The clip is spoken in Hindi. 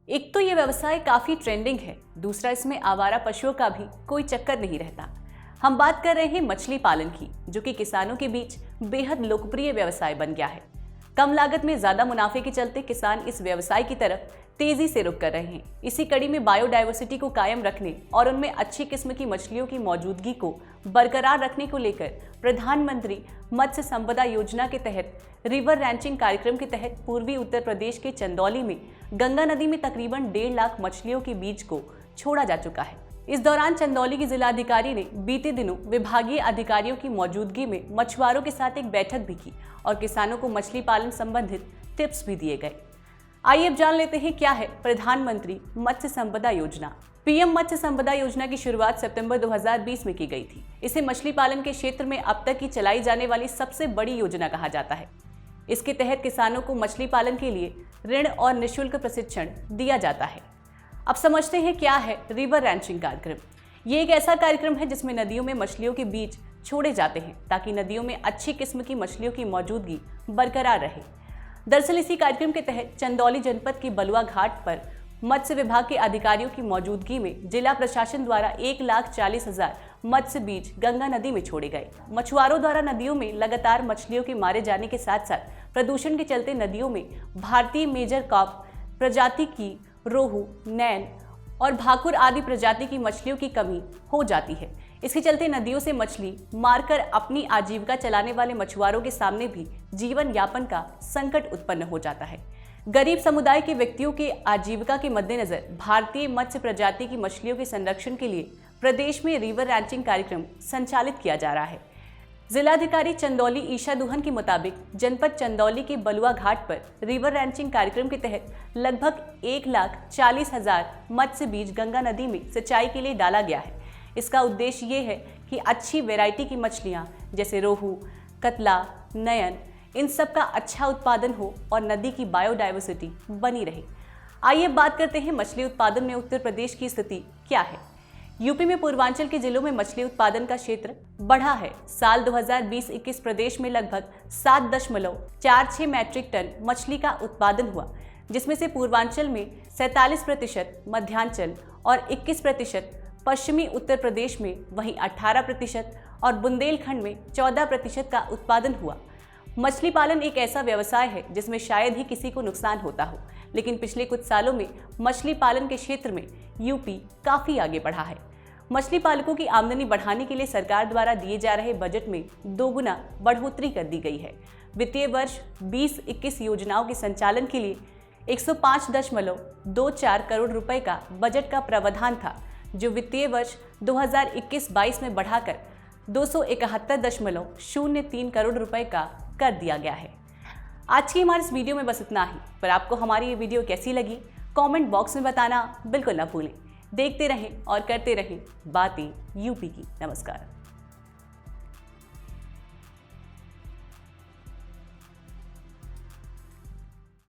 एक तो ये व्यवसाय काफी ट्रेंडिंग है, दूसरा इसमें आवारा पशुओं का भी कोई चक्कर नहीं रहता। हम बात कर रहे हैं मछली पालन की, जो कि किसानों के बीच बेहद लोकप्रिय व्यवसाय बन गया है। कम लागत में ज्यादा मुनाफे के चलते किसान इस व्यवसाय की तरफ तेजी से रुख कर रहे हैं। इसी कड़ी में बायोडायवर्सिटी को कायम रखने और उनमें अच्छी किस्म की मछलियों की मौजूदगी को बरकरार रखने को लेकर प्रधानमंत्री मत्स्य संपदा योजना के तहत रिवर रैंचिंग कार्यक्रम के तहत पूर्वी उत्तर प्रदेश के चंदौली में गंगा नदी में तकरीबन 1.5 लाख मछलियों के बीज को छोड़ा जा चुका है। इस दौरान चंदौली की जिलाधिकारी ने बीते दिनों विभागीय अधिकारियों की मौजूदगी में मछुआरों के साथ एक बैठक भी की और किसानों को मछली पालन संबंधित टिप्स भी दिए गए। आइए अब जान लेते हैं क्या है प्रधानमंत्री मत्स्य संपदा योजना। पीएम मत्स्य संपदा योजना की शुरुआत सितंबर 2020 में की गई थी। इसे मछली पालन के क्षेत्र में अब तक की चलाई जाने वाली सबसे बड़ी योजना कहा जाता है। इसके तहत किसानों को मछली पालन के लिए ऋण और निःशुल्क प्रशिक्षण दिया जाता है। अब समझते हैं क्या है रिवर रैंचिंग कार्यक्रम। ये एक ऐसा कार्यक्रम है जिसमें नदियों में मछलियों के बीज छोड़े जाते हैं ताकि नदियों में अच्छी किस्म की मछलियों की मौजूदगी बरकरार रहे। दरअसल इसी कार्यक्रम के तहत चंदौली जनपद की बलुआ घाट पर मत्स्य विभाग के अधिकारियों की मौजूदगी में जिला प्रशासन द्वारा 1,40,000 मत्स्य बीज गंगा नदी में छोड़े गए। मछुआरों द्वारा नदियों में लगातार मछलियों के मारे जाने के साथ साथ प्रदूषण के चलते नदियों में भारतीय मेजर कार्प प्रजाति की रोहू, नैन और भाकुर आदि प्रजाति की मछलियों की कमी हो जाती है। इसके चलते नदियों से मछली मारकर अपनी आजीविका चलाने वाले मछुआरों के सामने भी जीवन यापन का संकट उत्पन्न हो जाता है। गरीब समुदाय के व्यक्तियों के आजीविका के मद्देनजर भारतीय मत्स्य प्रजाति की मछलियों के संरक्षण के लिए प्रदेश में रिवर रैंचिंग कार्यक्रम संचालित किया जा रहा है। जिलाधिकारी चंदौली ईशा दुहन के मुताबिक जनपद चंदौली के बलुआ घाट पर रिवर रैंचिंग कार्यक्रम के तहत लगभग 1,40,000 मत्स्य बीज गंगा नदी में सिंचाई के लिए डाला गया है। इसका उद्देश्य ये है कि अच्छी वैरायटी की मछलियाँ जैसे रोहू, कतला, नयन, इन सब का अच्छा उत्पादन हो और नदी की बायोडायवर्सिटी बनी रहे। आइए बात करते हैं मछली उत्पादन में उत्तर प्रदेश की स्थिति क्या है। यूपी में पूर्वांचल के जिलों में मछली उत्पादन का क्षेत्र बढ़ा है। साल 2020-21 प्रदेश में लगभग 7.46 मैट्रिक टन मछली का उत्पादन हुआ, जिसमें से पूर्वांचल में 47%, मध्यांचल और 21%, पश्चिमी उत्तर प्रदेश में वहीं 18% और बुंदेलखंड में 14% का उत्पादन हुआ। मछली पालन एक ऐसा व्यवसाय है जिसमें शायद ही किसी को नुकसान होता हो, लेकिन पिछले कुछ सालों में मछली पालन के क्षेत्र में यूपी काफी आगे बढ़ा है। मछली पालकों की आमदनी बढ़ाने के लिए सरकार द्वारा दिए जा रहे बजट में 2 गुना बढ़ोतरी कर दी गई है। वित्तीय वर्ष 20-21 योजनाओं के संचालन के लिए 105.24 करोड़ रुपए का बजट का प्रावधान था, जो वित्तीय वर्ष 2021-22 में बढ़ाकर 271.03 करोड़ रुपए का कर दिया गया है। आज की हमारे इस वीडियो में बस इतना ही। पर आपको हमारी ये वीडियो कैसी लगी कमेंट बॉक्स में बताना बिल्कुल ना भूलें। देखते रहें और करते रहें बातें यूपी की। नमस्कार।